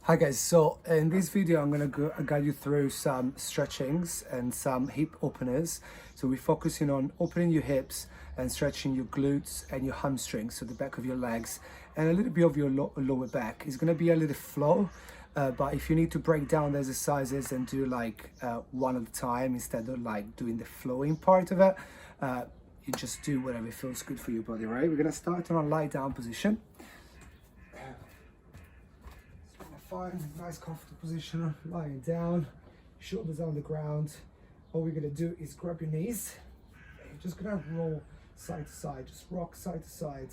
Hi guys, so in this video I'm going to guide you through some stretchings and some hip openers. So we're focusing on opening your hips and stretching your glutes and your hamstrings, so the back of your legs, and a little bit of your lower back. It's going to be a little flow, but if you need to break down the exercises and do like one at a time instead of like doing the flowing part of it, you just do whatever feels good for your body, right? We're going to start in a lie down position. Find a nice comfortable position, lying down, shoulders on the ground. All we're gonna do is grab your knees. You're just gonna roll side to side, just rock side to side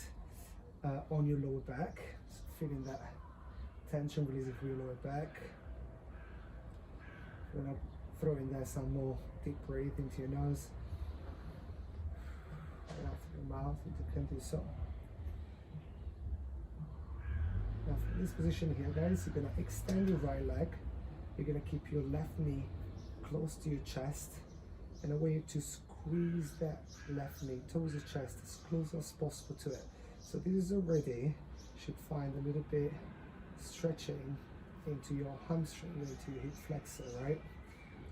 on your lower back. So feeling that tension releasing through your lower back. We're gonna throw in there some more deep breath into your nose. And out through your mouth, if you can do so. Now from this position here, guys, you're going to extend your right leg. You're going to keep your left knee close to your chest, and I want you to squeeze that left knee towards the chest as close as possible to it. So this is already, should find a little bit stretching into your hamstring, into your hip flexor, right?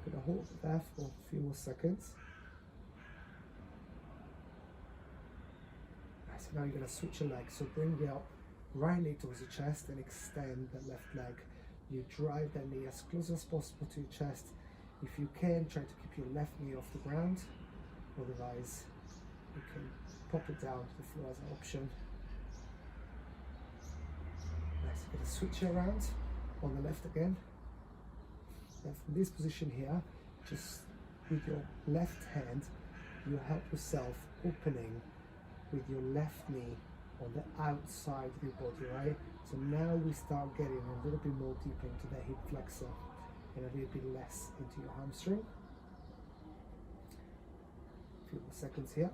You're going to hold there for a few more seconds. So now you're going to switch your legs. So bring your right knee towards the chest and extend the left leg. You drive that knee as close as possible to your chest. If you can, try to keep your left knee off the ground. Otherwise, you can pop it down to the floor as an option. Nice, you're going to switch around on the left again. And from this position here, just with your left hand, you help yourself opening with your left knee on the outside of your body, right? So now we start getting a little bit more deep into the hip flexor and a little bit less into your hamstring. A few more seconds here.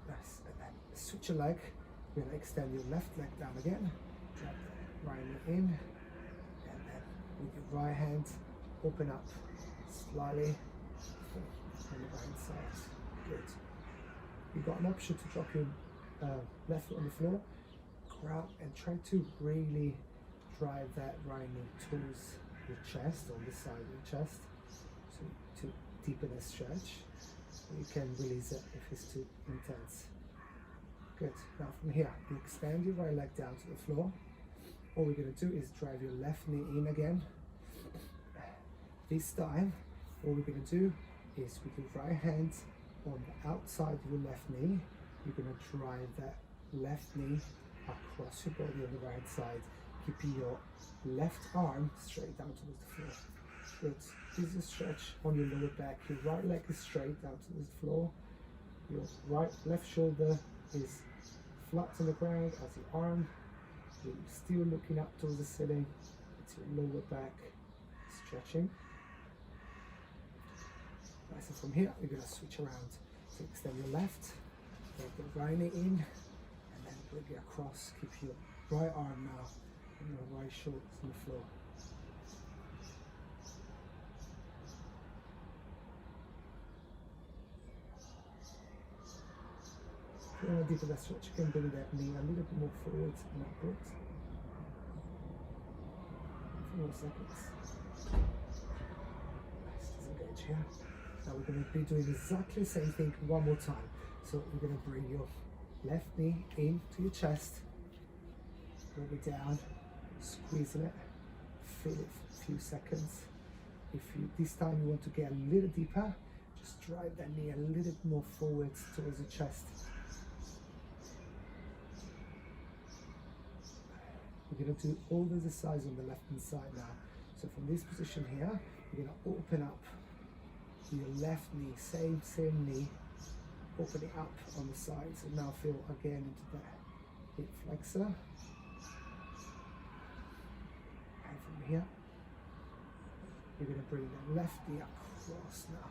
Nice, and then switch your leg. You're gonna extend your left leg down again, drop the right knee in, and then with your right hand, open up slightly on the right side. Good. You've got an option to drop your left foot on the floor, grab and try to really drive that right knee towards your chest, on the side of your chest, to deepen the stretch. You can release it if it's too intense. Good. Now from here, you extend your right leg down to the floor. All we're going to do is drive your left knee in again. This time, all we're going to do is with your right hand on the outside of your left knee, you're going to drive that left knee across your body on the right side, keeping your left arm straight down towards the floor. Good. This is a stretch on your lower back. Your right leg is straight down to the floor. Your left shoulder is flat on the ground as your arm. You're still looking up towards the ceiling. It's your lower back stretching. Right, so from here, we're going to switch around. So extend your left, take the right knee in, and then bring it across. Keep your right arm now and your right shoulder on the floor. If you want to deepen that stretch, you can bring that knee a little bit more forward and upwards. A few more seconds. Nice, disengage here. Now we're going to be doing exactly the same thing one more time. So we're going to bring your left knee into your chest, bring it down, squeezing it, feel it for a few seconds. If you this time you want to get a little deeper, just drive that knee a little bit more forwards towards the chest. We're going to do all the exercise on the left hand side now. So from this position here, we're going to open up your left knee, same knee, open it up on the side. So now feel again into the hip flexor. And from here, you're going to bring the left knee across now.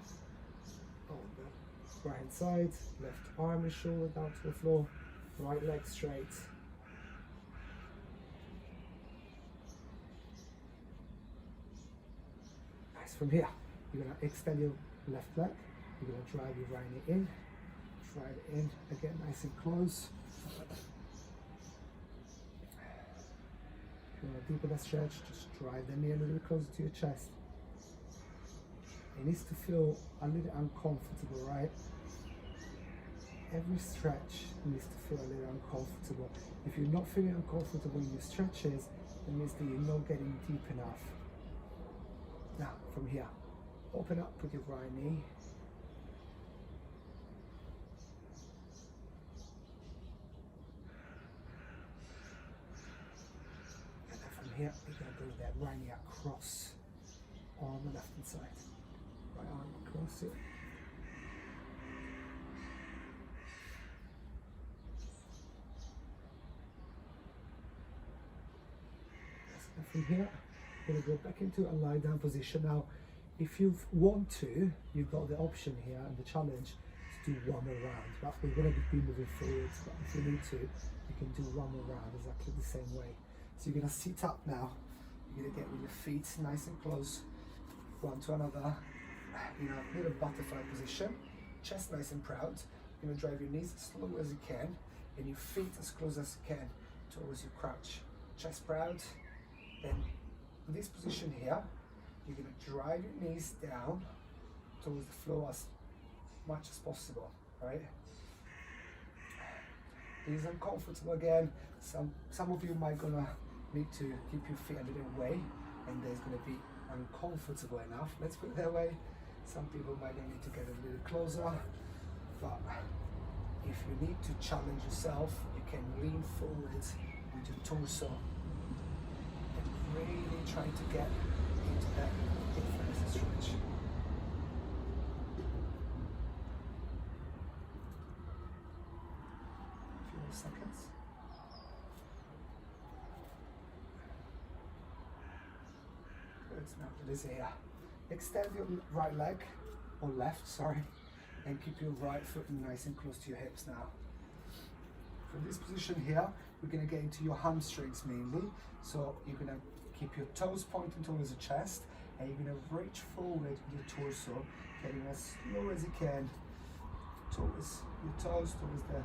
On the right hand side, left arm and shoulder down to the floor, right leg straight. Nice. From here, you're going to extend your left leg, you're going to drive your right knee in, drive it in, again nice and close. deepen that stretch, just drive the knee a little bit closer to your chest. It needs to feel a little uncomfortable, right? Every stretch needs to feel a little uncomfortable. If you're not feeling uncomfortable in your stretches, it means that you're not getting deep enough. Now, from here, open up with your right knee. And then from here, you're going to go that right knee across on the left hand side. Right arm across it. And from here, you're going to go back into a lie down position. Now, if you want to, you've got the option here and the challenge to do one more round. But we're going to be moving forwards. But if you need to, you can do one more round exactly the same way. So you're going to sit up now. You're going to get with your feet nice and close, one to another. You know, little butterfly position, chest nice and proud. You're going to drive your knees as slow as you can and your feet as close as you can towards your crouch. Chest proud. Then in this position here, you're going to drive your knees down towards the floor as much as possible, right? It is uncomfortable again. Some of you might gonna need to keep your feet a little away, and there's gonna be uncomfortable enough, let's put it that way. Some people might need to get a little closer, but if you need to challenge yourself, you can lean forward with your torso and really try to get into that hip flexor stretch. A few more seconds. Good, now release here. Extend your right leg, or left, sorry, and keep your right foot nice and close to your hips now. From this position here, we're going to get into your hamstrings mainly. So you're going to keep your toes pointing towards the chest, and you're going to reach forward with your torso, getting as slow as you can towards your toes, towards the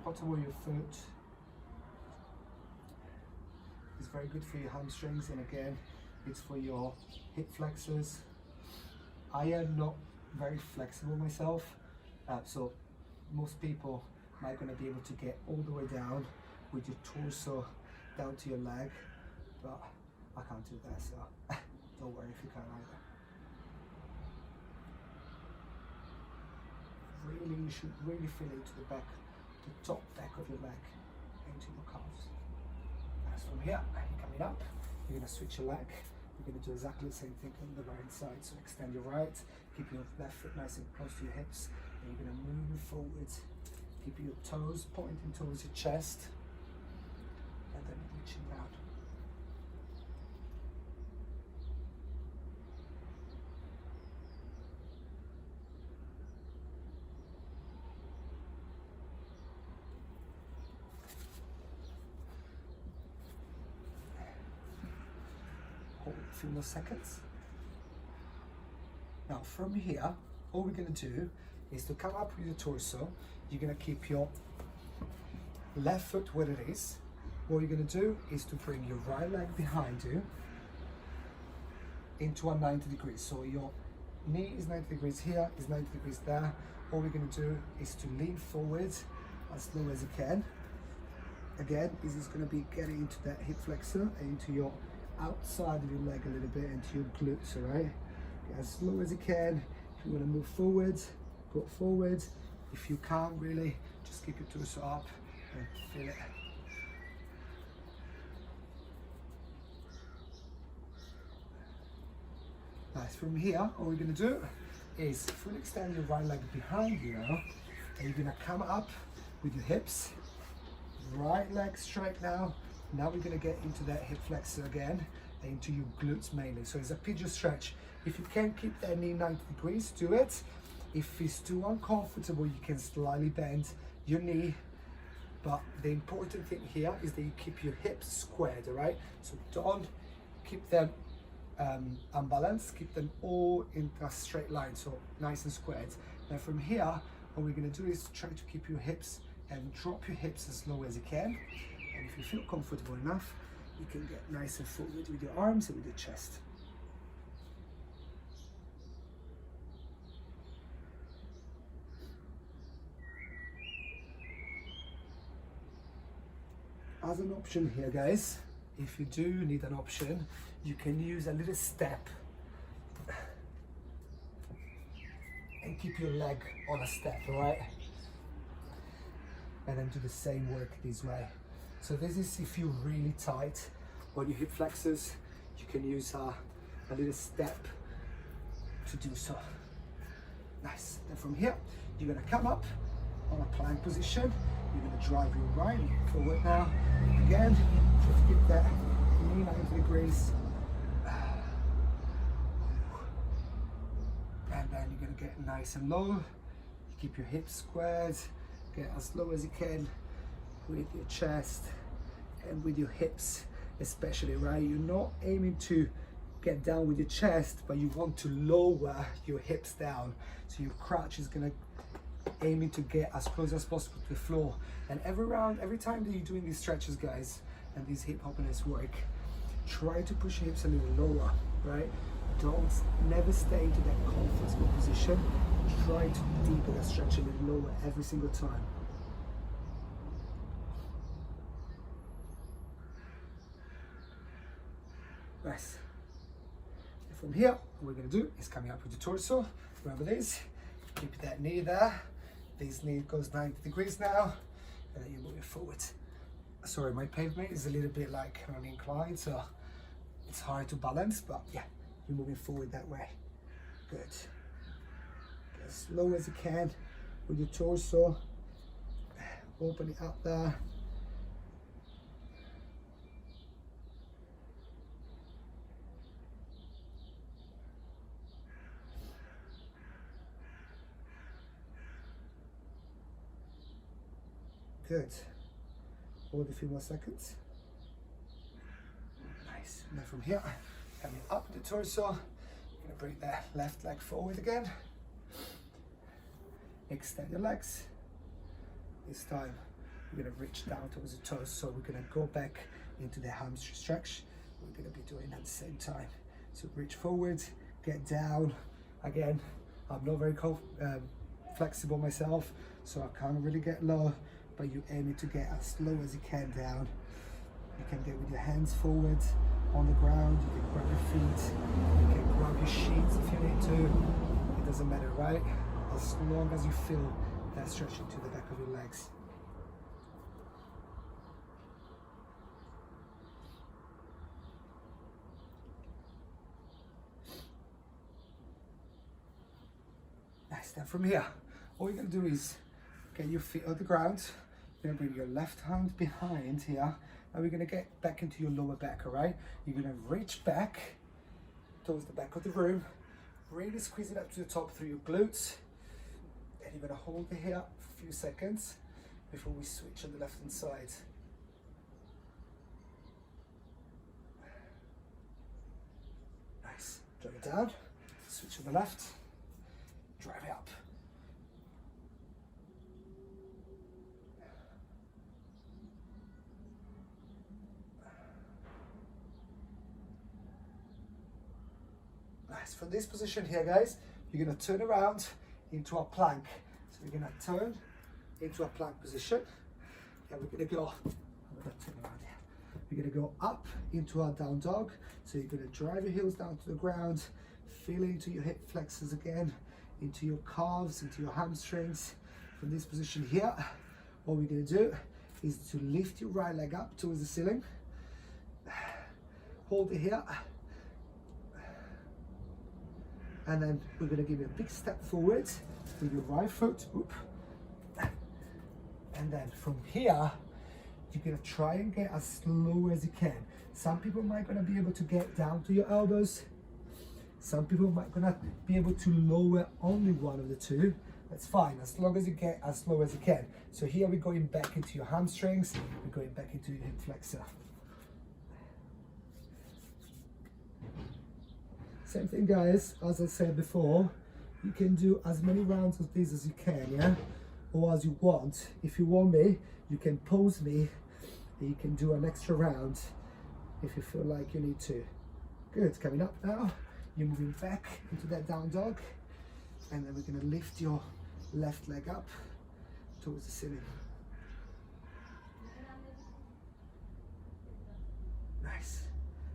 bottom of your foot. It's very good for your hamstrings, and again, it's for your hip flexors. I am not very flexible myself, so most people might gonna be able to get all the way down with your torso down to your leg, but I can't do that, so don't worry if you can't either. Really, you should really feel it to the back, the top back of your leg into your calves. As from here, you're coming up, you're gonna switch your leg. You're going to do exactly the same thing on the right side. So extend your right, keep your left foot nice and close to your hips, and you're going to move forward, keep your toes pointing towards your chest, and then reaching down. Hold a few more seconds. Now from here, all we're going to do is to come up with your torso. You're going to keep your left foot where it is. What you're going to do is to bring your right leg behind you into a 90 degrees. So your knee is 90 degrees here, is 90 degrees there. All we're going to do is to lean forward as low as you can. Again, this is going to be getting into that hip flexor and into your outside of your leg a little bit, into your glutes, all right? Get as low as you can. If you want to move forward, go forward. If you can't really, just keep your torso up and feel it. Nice. From here, all we're going to do is fully extend your right leg behind you now, and you're going to come up with your hips. Right leg straight now. Now we're going to get into that hip flexor again, and into your glutes mainly. So it's a pigeon stretch. If you can't keep that knee 90 degrees, do it. If it's too uncomfortable, you can slightly bend your knee. But the important thing here is that you keep your hips squared, all right? So don't keep them unbalanced, keep them all in a straight line, so nice and squared. Now from here, what we're going to do is try to keep your hips and drop your hips as low as you can. And if you feel comfortable enough, you can get nice and forward with your arms and with your chest. As an option here, guys, if you do need an option, you can use a little step and keep your leg on a step, all right? And then do the same work this way. So this is if you're really tight on your hip flexors, you can use a little step to do so. Nice. And from here, you're gonna come up on a plank position. You're gonna drive your right forward now. Again, just keep that knee 90 degrees. And then you're gonna get nice and low. You keep your hips squared. Get as low as you can with your chest and with your hips, especially, right? You're not aiming to get down with your chest, but you want to lower your hips down. So your crotch is gonna aiming to get as close as possible to the floor. And every time that you're doing these stretches, guys, and these hip openers work, try to push your hips a little lower, right? Never stay into that comfortable position. Try to deepen that stretch a little lower every single time. Nice. And from here, what we're going to do is coming up with the torso. Remember this. Keep that knee there. This knee goes 90 degrees now. And then you move it forward. Sorry, my pavement is a little bit like on an incline, so it's hard to balance, but yeah, you're moving forward that way. Good. As low as you can with your torso. Open it up there. Good. Hold a few more seconds. Nice. And then from here, coming up the torso, you're gonna bring that left leg forward again. Extend your legs. This time, we're gonna reach down towards the toes, so we're gonna go back into the hamstring stretch. We're gonna be doing at the same time. So reach forward, get down. Again, I'm not very flexible myself, so I can't really get low, but you aim to get as low as you can down. You can get with your hands forward on the ground, you can grab your feet, you can grab your sheets if you need to. It doesn't matter, right? As long as you feel that stretching to the back of your legs. Nice. Then from here, all you're gonna do is get your feet on the ground. You're gonna bring your left hand behind here, and we're gonna get back into your lower back, all right? You're gonna reach back towards the back of the room, really squeeze it up to the top through your glutes, and you're gonna hold it here for a few seconds before we switch on the left hand side. Nice. Drop it down, switch to the left, drive it up. Nice. From this position here, guys, you're gonna turn around into a plank. So you're gonna turn into a plank position, and we're gonna go, I'm gonna turn around here. We're gonna go up into our down dog. So you're gonna drive your heels down to the ground, feel into your hip flexors again, into your calves, into your hamstrings. From this position here, what we're gonna do is to lift your right leg up towards the ceiling. Hold it here. And then we're gonna give you a big step forward with your right foot. Oop. And then from here, you're gonna try and get as slow as you can. Some people might gonna be able to get down to your elbows. Some people might gonna be able to lower only one of the two. That's fine, as long as you get as slow as you can. So here we're going back into your hamstrings, we're going back into your hip flexor. Same thing, guys, as I said before, you can do as many rounds of these as you can, yeah? Or as you want. If you want me, you can pause me You can do an extra round if you feel like you need to. Good, coming up now. You're moving back into that down dog. And then we're gonna lift your left leg up towards the ceiling. Nice.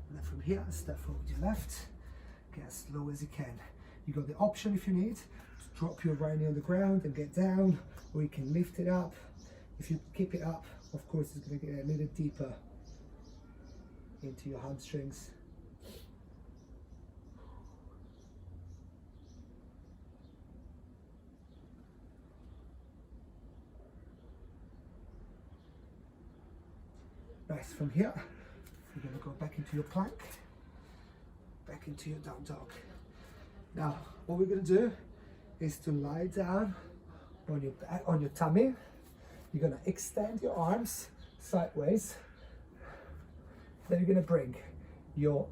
And then from here, step forward your left. Get as low as you can. You got the option if you need to drop your right knee on the ground and get down, or you can lift it up. If you keep it up, of course, it's going to get a little deeper into your hamstrings. Nice. From here, you're going to go back into your plank, back into your down dog. Now, what we're going to do is to lie down on your back, on your tummy. You're going to extend your arms sideways. Then you're going to bring your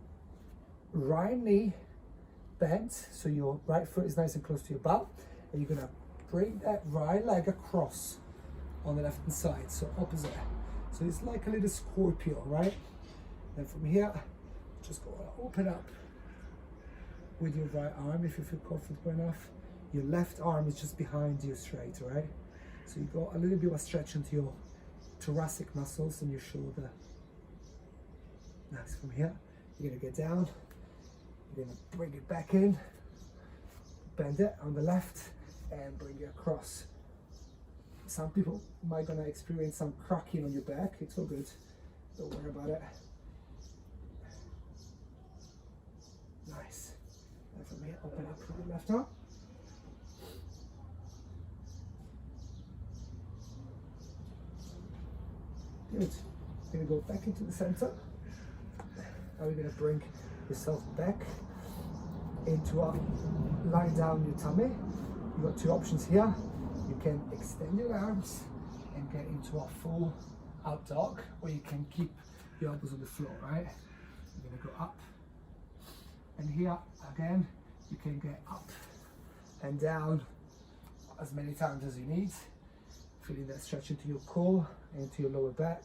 right knee bent, so your right foot is nice and close to your butt, and you're going to bring that right leg across on the left hand side, so opposite. So it's like a little scorpion, right? Then from here, just go open up with your right arm if you feel comfortable enough. Your left arm is just behind you straight, right? So you got a little bit of a stretch into your thoracic muscles and your shoulder. Nice. From here, you're gonna get down, you're gonna bring it back in, bend it on the left, and bring it across. Some people might gonna experience some cracking on your back. It's all good, don't worry about it. Nice. And from here, open up with your left arm. Good. You're going to go back into the center. Now you're going to bring yourself back into a lie down your tummy. You've got two options here. You can extend your arms and get into a full out dog, or you can keep your elbows on the floor, right? You're going to go up. And here, again, you can get up and down as many times as you need. Feeling that stretch into your core, into your lower back.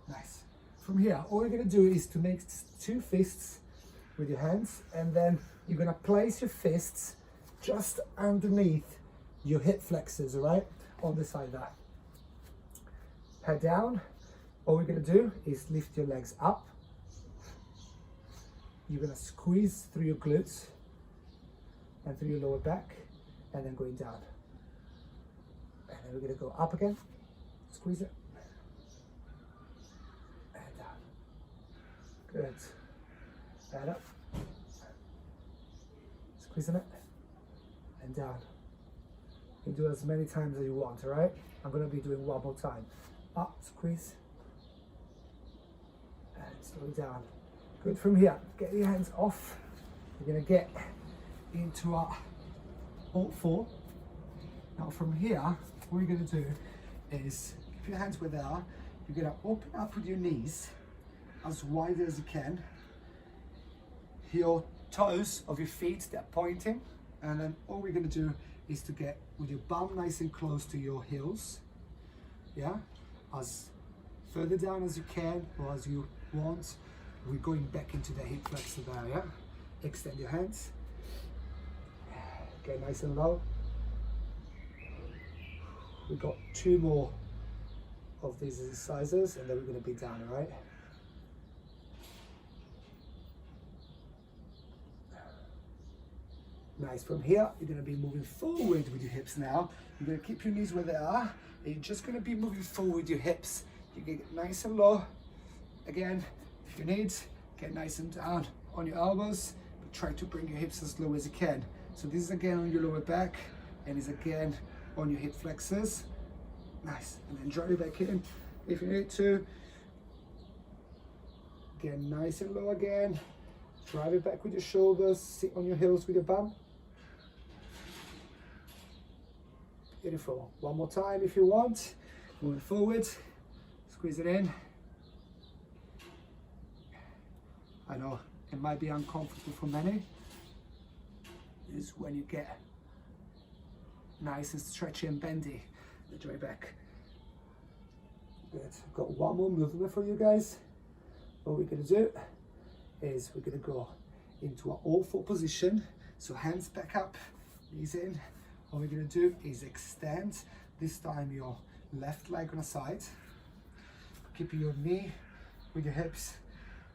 Nice. From here, all you're going to do is to make two fists with your hands, and then you're going to place your fists just underneath your hip flexors, all right? On the side there. Head down. All we're going to do is lift your legs up. You're going to squeeze through your glutes and through your lower back, and then going down. And then we're going to go up again, squeeze it, and down. Good. And up, squeezing it, and down. You can do it as many times as you want, all right? I'm going to be doing one more time. Up, squeeze, and slowly down. Good. From here, get your hands off. You're going to get into a alt 4. Now from here, what you're going to do is keep your hands where they are. You're going to open up with your knees as wide as you can. Your toes of your feet, they're pointing. And then all we're going to do is to get with your bum nice and close to your heels. Yeah? As further down as you can, or as you want. We're going back into the hip flexor there, yeah? Extend your hands. Get nice and low. We've got two more of these exercises, and then we're going to be down, all right? Nice. From here, you're going to be moving forward with your hips now. You're going to keep your knees where they are, and you're just going to be moving forward with your hips. You get nice and low. Again, if you need, get nice and down on your elbows, but try to bring your hips as low as you can. So this is again on your lower back, and is again on your hip flexors. Nice. And then drive it back in if you need to. Again, nice and low again. Drive it back with your shoulders, sit on your heels with your bum. Beautiful. One more time if you want. Moving forward, squeeze it in. I know it might be uncomfortable for many. This is when you get nice and stretchy and bendy. The joint back. Good. I've got one more movement for you guys. What we're going to do is we're going to go into an all-four position. So hands back up, knees in. What we're going to do is extend, this time your left leg on the side. Keeping your knee with your hips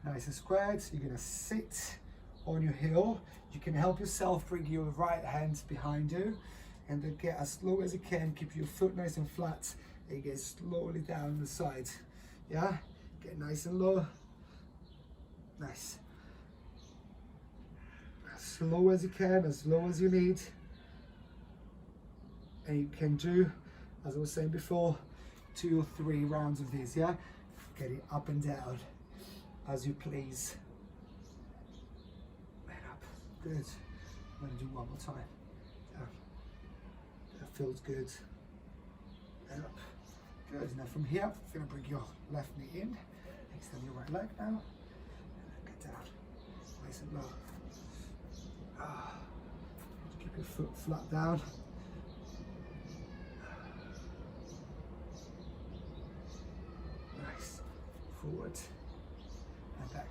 nice and squared. You're going to sit on your heel. You can help yourself bring your right hand behind you and then get as low as you can. Keep your foot nice and flat and get slowly down the side. Yeah, get nice and low. Nice. As slow as you can, as low as you need. And you can do, as I was saying before, 2 or 3 rounds of these. Yeah, get it up and down as you please. And up. Good. I'm going to do one more time. Down. That feels good. And up. Good. Now from here, you're going to bring your left knee in. Extend your right leg now. And then get down. Nice and low. Keep your foot flat down. Nice. Forward. And back.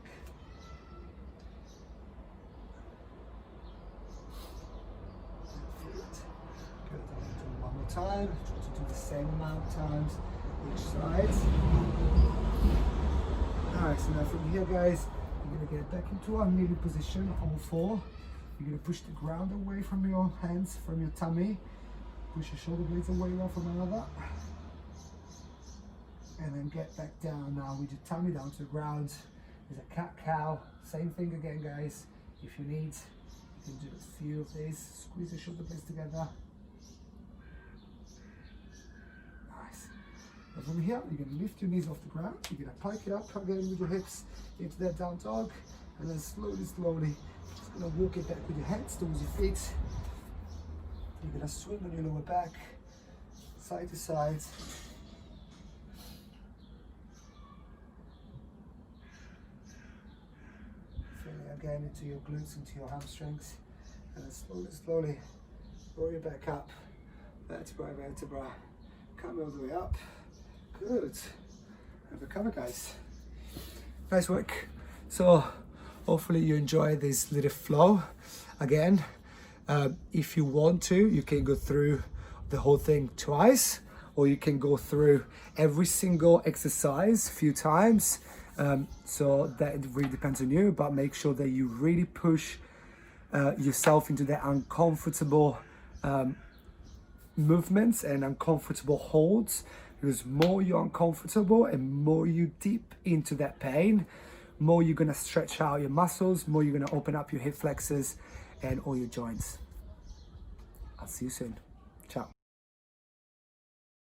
Good, I'm going to do it one more time. Try to do the same amount of times each side. Alright, so now from here guys, you're going to get back into our kneeling position, all 4. You're going to push the ground away from your hands, from your tummy. Push your shoulder blades away one from another. And then get back down now with your tummy down to the ground. There's a cat-cow. Same thing again guys. If you need, you can do a few of these. Squeeze your shoulder blades together. Nice. And from here, you're going to lift your knees off the ground. You're going to pike it up again with your hips into that down dog. And then slowly, slowly, just going to walk it back with your hands towards your feet. You're going to swing on your lower back, side to side. Again into your glutes, into your hamstrings, and then slowly, slowly roll your back up, vertebra, vertebra, come all the way up. Good. And recover, guys. Nice work. So hopefully you enjoy this little flow. Again, if you want to, you can go through the whole thing twice, or you can go through every single exercise a few times. So that it really depends on you, but make sure that you really push yourself into the uncomfortable movements and uncomfortable holds, because more you're uncomfortable and more you deep into that pain, more you're going to stretch out your muscles, more you're going to open up your hip flexors and all your joints. I'll see you soon. Ciao.